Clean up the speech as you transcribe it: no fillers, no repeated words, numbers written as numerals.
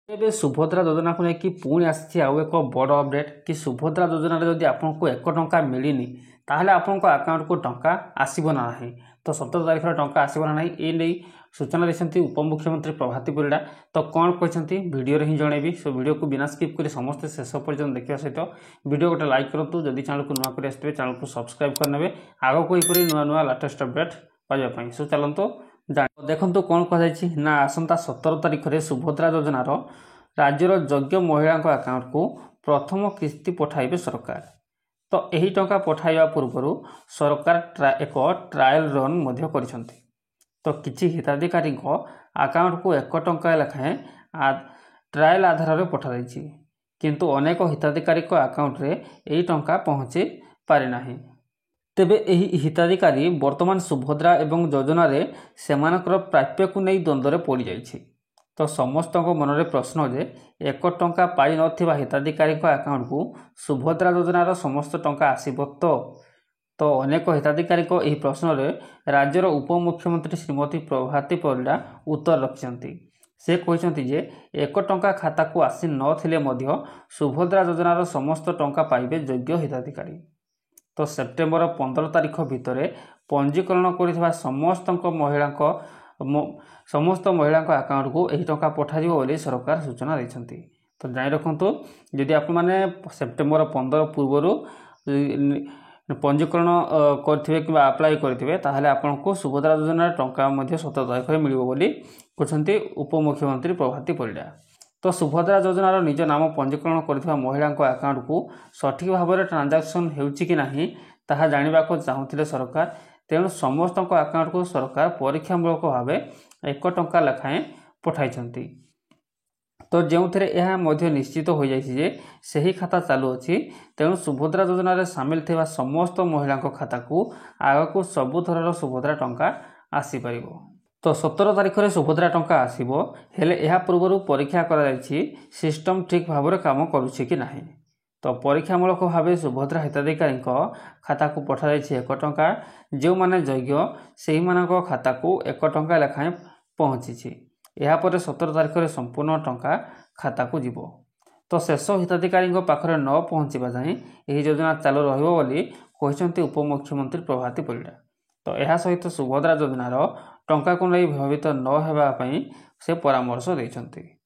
ଏବେ ସୁଭଦ୍ରା ଯୋଜନାକୁ ନେଇକି ପୁଣି ଆସିଛି ଆଉ ଏକ ବଡ଼ ଅପଡେଟ୍ କି ସୁଭଦ୍ରା ଯୋଜନାରେ ଯଦି ଆପଣଙ୍କୁ 1 ଟଙ୍କା ମିଳିନି ତାହେଲେ ଆପଣଙ୍କ ଆକାଉଣ୍ଟକୁ ଟଙ୍କା ଆସିବ ନା ନାହିଁ। ତ 17 ତାରିଖରେ ଟଙ୍କା ଆସିବ ନା ନାହିଁ ଏ ନେଇ ସୂଚନା ଦେଇଛନ୍ତି ଉପମୁଖ୍ୟମନ୍ତ୍ରୀ ପ୍ରଭାତୀ ପରିଡ଼ା। ତ କ'ଣ କହିଛନ୍ତି ଭିଡ଼ିଓରେ ହିଁ ଜଣେଇବି। ସୋ ଭିଡ଼ିଓକୁ ବିନା ସ୍କିପ୍ କରି ସମସ୍ତେ ଶେଷ ପର୍ଯ୍ୟନ୍ତ ଦେଖିବା ସହିତ ଭିଡ଼ିଓ ଗୋଟେ ଲାଇକ୍ କରନ୍ତୁ। ଯଦି ଚ୍ୟାନେଲକୁ ନୂଆ କରି ଆସିଥିବେ ଚ୍ୟାନେଲକୁ ସବସ୍କ୍ରାଇବ୍ କରିନେବେ ଆଗକୁ ଏହିପରି ନୂଆ ନୂଆ ଲାଟେଷ୍ଟ ଅପଡେଟ୍ ପାଇବା ପାଇଁ। ସୋ ଚାଲନ୍ତୁ ଦେଖନ୍ତୁ କ'ଣ କୁହାଯାଇଛି ନା ଆସନ୍ତା 17 ତାରିଖରେ ସୁଭଦ୍ରା ଯୋଜନାର ରାଜ୍ୟର ଯୋଗ୍ୟ ମହିଳାଙ୍କ ଆକାଉଣ୍ଟକୁ ପ୍ରଥମ କିସ୍ତି ପଠାଇବେ ସରକାର। ତ ଏହି ଟଙ୍କା ପଠାଇବା ପୂର୍ବରୁ ସରକାର ଏକ ଟ୍ରାଏଲ୍ ରନ୍ ମଧ୍ୟ କରିଛନ୍ତି। ତ କିଛି ହିତାଧିକାରୀଙ୍କ ଆକାଉଣ୍ଟକୁ 1 ଟଙ୍କା ଲେଖାଏଁ ଟ୍ରାଏଲ୍ ଆଧାରରେ ପଠାଯାଇଛି, କିନ୍ତୁ ଅନେକ ହିତାଧିକାରୀଙ୍କ ଆକାଉଣ୍ଟରେ ଏହି ଟଙ୍କା ପହଞ୍ଚି ପାରିନାହିଁ। ତେବେ ଏହି ହିତାଧିକାରୀ ବର୍ତ୍ତମାନ ସୁଭଦ୍ରା ଏବଂ ଯୋଜନାରେ ସେମାନଙ୍କର ପ୍ରାପ୍ୟକୁ ନେଇ ଦ୍ୱନ୍ଦ୍ୱରେ ପଡ଼ିଯାଇଛି। ତ ସମସ୍ତଙ୍କ ମନରେ ପ୍ରଶ୍ନ ଯେ 1 ଟଙ୍କା ପାଇନଥିବା ହିତାଧିକାରୀଙ୍କ ଆକାଉଣ୍ଟକୁ ସୁଭଦ୍ରା ଯୋଜନାର ସମସ୍ତ ଟଙ୍କା ଆସିବ ତ ଅନେକ ହିତାଧିକାରୀଙ୍କ ଏହି ପ୍ରଶ୍ନରେ ରାଜ୍ୟର ଉପମୁଖ୍ୟମନ୍ତ୍ରୀ ଶ୍ରୀମତୀ ପ୍ରଭାତୀ ପରିଡ଼ା ଉତ୍ତର ରଖିଛନ୍ତି। ସେ କହିଛନ୍ତି ଯେ 1 ଟଙ୍କା ଖାତାକୁ ଆସିନଥିଲେ ମଧ୍ୟ ସୁଭଦ୍ରା ଯୋଜନାର ସମସ୍ତ ଟଙ୍କା ପାଇବେ ଯୋଗ୍ୟ ହିତାଧିକାରୀ। ତ ସେପ୍ଟେମ୍ବର 15 ତାରିଖ ଭିତରେ ପଞ୍ଜୀକରଣ କରିଥିବା ସମସ୍ତ ମହିଳାଙ୍କ ଆକାଉଣ୍ଟକୁ ଏହି ଟଙ୍କା ପଠାଯିବ ବୋଲି ସରକାର ସୂଚନା ଦେଇଛନ୍ତି। ତ ଜାଣି ରଖନ୍ତୁ, ଯଦି ଆପଣମାନେ ସେପ୍ଟେମ୍ବର 15 ପୂର୍ବରୁ ପଞ୍ଜୀକରଣ କରିଥିବେ କିମ୍ବା ଆପ୍ଲାଏ କରିଥିବେ ତାହେଲେ ଆପଣଙ୍କୁ ସୁଭଦ୍ରା ଯୋଜନାର ଟଙ୍କା ମଧ୍ୟ 17 ତାରିଖରେ ମିଳିବ ବୋଲି କହିଛନ୍ତି ଉପମୁଖ୍ୟମନ୍ତ୍ରୀ ପ୍ରଭାତୀ ପରିଡ଼ା। ତ ସୁଭଦ୍ରା ଯୋଜନାର ନିଜ ନାମ ପଞ୍ଜୀକରଣ କରିଥିବା ମହିଳାଙ୍କ ଆକାଉଣ୍ଟକୁ ସଠିକ୍ ଭାବରେ ଟ୍ରାଞ୍ଜାକ୍ସନ୍ ହେଉଛି କି ନାହିଁ ତାହା ଜାଣିବାକୁ ଚାହୁଁଥିଲେ ସରକାର। ତେଣୁ ସମସ୍ତଙ୍କ ଆକାଉଣ୍ଟକୁ ସରକାର ପରୀକ୍ଷାମୂଳକ ଭାବେ 1 ଟଙ୍କା ଲେଖାଏଁ ପଠାଇଛନ୍ତି। ତ ଯେଉଁଥିରେ ଏହା ମଧ୍ୟ ନିଶ୍ଚିତ ହୋଇଯାଇଛି ଯେ ସେହି ଖାତା ଚାଲୁଅଛି। ତେଣୁ ସୁଭଦ୍ରା ଯୋଜନାରେ ସାମିଲ ଥିବା ସମସ୍ତ ମହିଳାଙ୍କ ଖାତାକୁ ଆଗକୁ ସବୁଥରର ସୁଭଦ୍ରା ଟଙ୍କା ଆସିପାରିବ। ତ 17 ତାରିଖରେ ସୁଭଦ୍ରା ଟଙ୍କା ଆସିବ, ହେଲେ ଏହା ପୂର୍ବରୁ ପରୀକ୍ଷା କରାଯାଇଛି ସିଷ୍ଟମ୍ ଠିକ୍ ଭାବରେ କାମ କରୁଛି କି ନାହିଁ। ତ ପରୀକ୍ଷାମୂଳକ ଭାବେ ସୁଭଦ୍ରା ହିତାଧିକାରୀଙ୍କ ଖାତାକୁ ପଠାଯାଇଛି 1 ଟଙ୍କା। ଯେଉଁମାନେ ଯୋଗ୍ୟ ସେହିମାନଙ୍କ ଖାତାକୁ 1 ଟଙ୍କା ଲେଖାଏଁ ପହଞ୍ଚିଛି। ଏହାପରେ 17 ତାରିଖରେ ସମ୍ପୂର୍ଣ୍ଣ ଟଙ୍କା ଖାତାକୁ ଯିବ। ତ ଶେଷ ହିତାଧିକାରୀଙ୍କ ପାଖରେ ନ ପହଞ୍ଚିବା ଯାଏଁ ଏହି ଯୋଜନା ଚାଲୁ ରହିବ ବୋଲି କହିଛନ୍ତି ଉପମୁଖ୍ୟମନ୍ତ୍ରୀ ପ୍ରଭାତୀ ପରିଡ଼ା। ତ ଏହା ସହିତ ସୁଭଦ୍ରା ଯୋଜନାର ଟଙ୍କାକୁ ନେଇ ଭୟଭୀତ ନ ହେବା ପାଇଁ ସେ ପରାମର୍ଶ ଦେଇଛନ୍ତି।